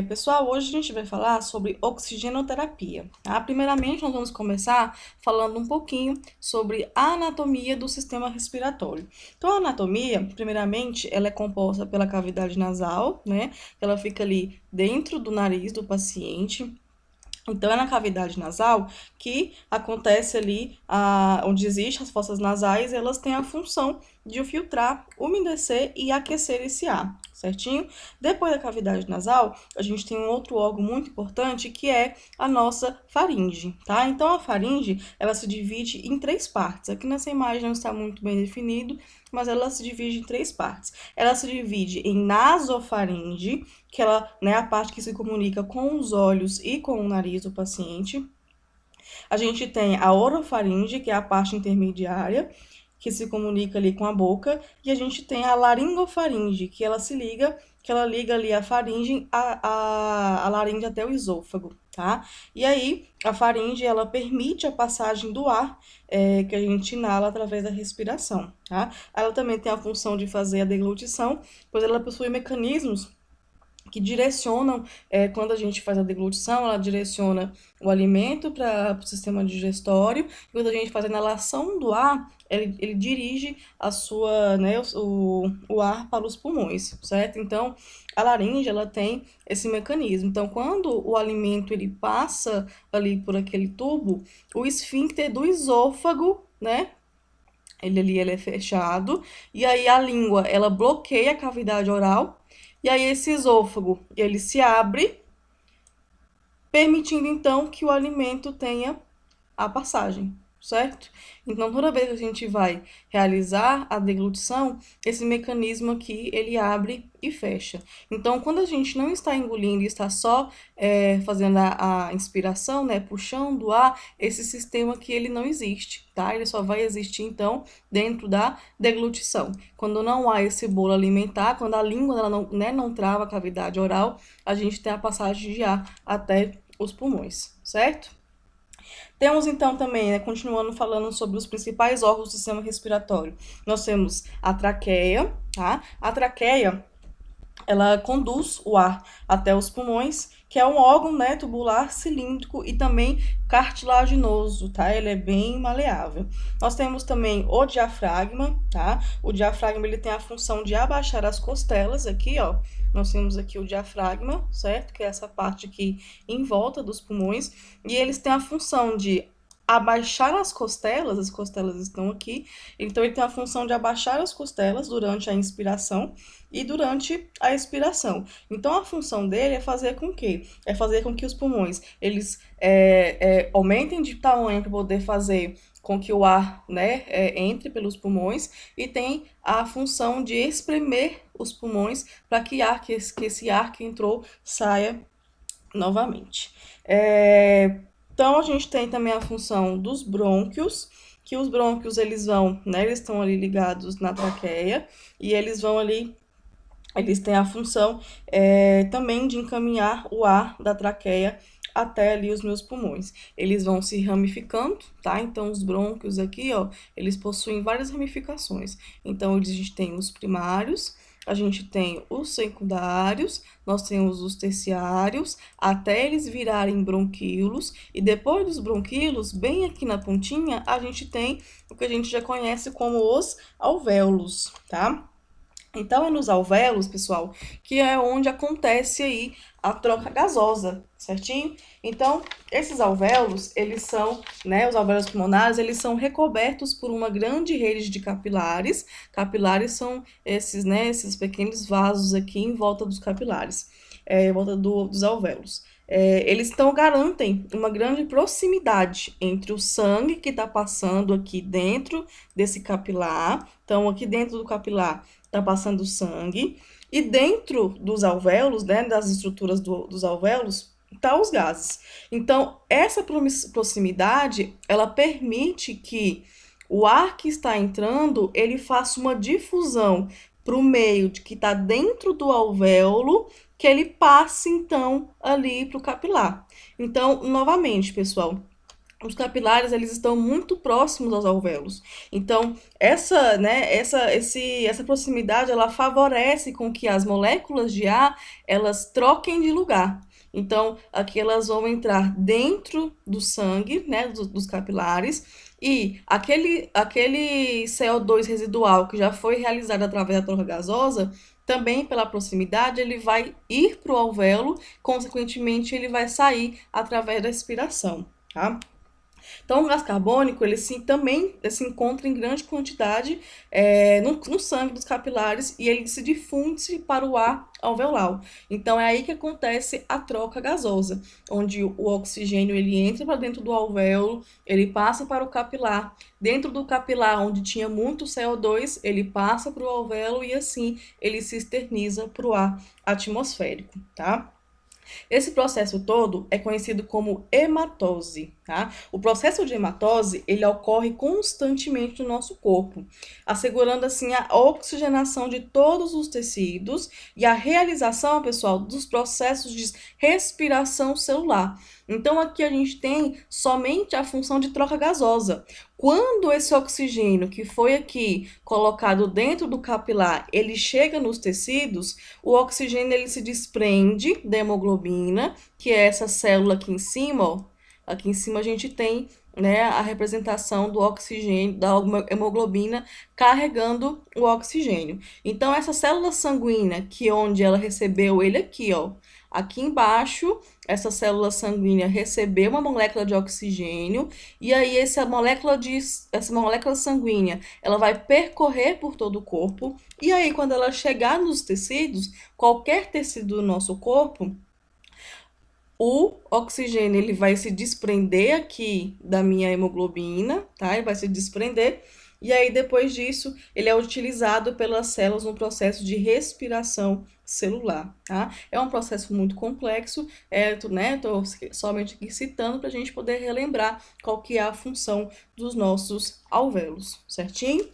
Pessoal, hoje a gente vai falar sobre oxigenoterapia, tá? Primeiramente, nós vamos começar falando um pouquinho sobre a anatomia do sistema respiratório. Então, a anatomia, primeiramente, ela é composta pela cavidade nasal, né? Ela fica ali dentro do nariz do paciente. Então, é na cavidade nasal que acontece ali, onde existem as fossas nasais, elas têm a função de filtrar, umedecer e aquecer esse ar, certinho? Depois da cavidade nasal, a gente tem um outro órgão muito importante que é a nossa faringe, tá? Então, a faringe, ela se divide em três partes. Aqui nessa imagem não está muito bem definido, mas ela se divide em três partes. Ela se divide em nasofaringe, que ela, né, a parte que se comunica com os olhos e com o nariz do paciente. A gente tem a orofaringe, que é a parte intermediária, que se comunica ali com a boca, e a gente tem a laringofaringe, que ela liga ali a faringe, a laringe até o esôfago, tá? E aí, a faringe, ela permite a passagem do ar, que a gente inala através da respiração, tá? Ela também tem a função de fazer a deglutição, pois ela possui mecanismos que direcionam, quando a gente faz a deglutição, ela direciona o alimento para o sistema digestório, e quando a gente faz a inalação do ar, ele dirige a sua, né, o ar para os pulmões, certo? Então, a laringe, ela tem esse mecanismo. Então, quando o alimento ele passa ali por aquele tubo, o esfíncter do esôfago, né, ele é fechado, e aí a língua, ela bloqueia a cavidade oral, e aí esse esôfago, ele se abre, permitindo então que o alimento tenha a passagem, certo? Então, toda vez que a gente vai realizar a deglutição, esse mecanismo aqui, ele abre e fecha. Então, quando a gente não está engolindo e está só fazendo a inspiração, né, puxando o ar, esse sistema aqui, ele não existe, tá? Ele só vai existir, então, dentro da deglutição. Quando não há esse bolo alimentar, quando a língua ela não, né, não trava a cavidade oral, a gente tem a passagem de ar até os pulmões, certo? Temos então também, né, continuando falando sobre os principais órgãos do sistema respiratório. Nós temos a traqueia, tá? A traqueia, ela conduz o ar até os pulmões, que é um órgão, né, tubular, cilíndrico e também cartilaginoso, tá? Ele é bem maleável. Nós temos também o diafragma, tá? O diafragma, ele tem a função de abaixar as costelas aqui, ó. Nós temos aqui o diafragma, certo? Que é essa parte aqui em volta dos pulmões, e eles têm a função de abaixar as costelas estão aqui, então ele tem a função de abaixar as costelas durante a inspiração e durante a expiração. Então a função dele é fazer com que? É fazer com que os pulmões eles aumentem de tamanho para poder fazer com que o ar, né, entre pelos pulmões, e tem a função de espremer os pulmões para que esse ar que entrou saia novamente. Então a gente tem também a função dos brônquios, que os brônquios eles vão, né, eles estão ali ligados na traqueia, e eles vão ali, eles têm a função também de encaminhar o ar da traqueia até ali os meus pulmões. Eles vão se ramificando, tá? Então os brônquios aqui, ó, eles possuem várias ramificações. Então a gente tem os primários, a gente tem os secundários, nós temos os terciários, até eles virarem bronquíolos, e depois dos bronquíolos, bem aqui na pontinha, a gente tem o que a gente já conhece como os alvéolos, tá? Então, é nos alvéolos, pessoal, que é onde acontece aí a troca gasosa, certinho? Então, esses alvéolos, eles são, né, os alvéolos pulmonares, eles são recobertos por uma grande rede de capilares. Capilares são esses, né, esses pequenos vasos aqui em volta dos capilares, em volta dos alvéolos. Eles então garantem uma grande proximidade entre o sangue que está passando aqui dentro desse capilar. Então, aqui dentro do capilar está passando sangue, e dentro dos alvéolos, né, das estruturas dos alvéolos, tá os gases. Então, essa proximidade, ela permite que o ar que está entrando, ele faça uma difusão para o meio de que está dentro do alvéolo, que ele passe, então, ali para o capilar. Então, novamente, pessoal, os capilares, eles estão muito próximos aos alvéolos. Então, essa proximidade, ela favorece com que as moléculas de ar, elas troquem de lugar. Então, aqui elas vão entrar dentro do sangue, né, dos capilares, e aquele CO2 residual que já foi realizado através da troca gasosa, também pela proximidade, ele vai ir para o alvéolo, consequentemente, ele vai sair através da expiração, tá? Então, o gás carbônico, ele também se encontra em grande quantidade no sangue dos capilares e ele se difunde para o ar alveolar. Então, é aí que acontece a troca gasosa, onde o oxigênio ele entra para dentro do alvéolo, ele passa para o capilar. Dentro do capilar, onde tinha muito CO2, ele passa para o alvéolo e assim ele se externiza para o ar atmosférico, tá? Esse processo todo é conhecido como hematose, tá? O processo de hematose, ele ocorre constantemente no nosso corpo, assegurando assim a oxigenação de todos os tecidos e a realização, pessoal, dos processos de respiração celular. Então aqui a gente tem somente a função de troca gasosa. Quando esse oxigênio que foi aqui colocado dentro do capilar, ele chega nos tecidos, o oxigênio ele se desprende da hemoglobina, que é essa célula aqui em cima, ó. Aqui em cima a gente tem, né, a representação do oxigênio, da hemoglobina carregando o oxigênio. Então essa célula sanguínea, que onde ela recebeu ele aqui, ó, aqui embaixo, essa célula sanguínea recebeu uma molécula de oxigênio e aí essa molécula sanguínea, ela vai percorrer por todo o corpo e aí quando ela chegar nos tecidos, qualquer tecido do nosso corpo, o oxigênio ele vai se desprender aqui da minha hemoglobina, tá? Ele vai se desprender. E aí, depois disso, ele é utilizado pelas células no processo de respiração celular, tá? É um processo muito complexo, tô somente aqui citando para a gente poder relembrar qual que é a função dos nossos alvéolos, certinho?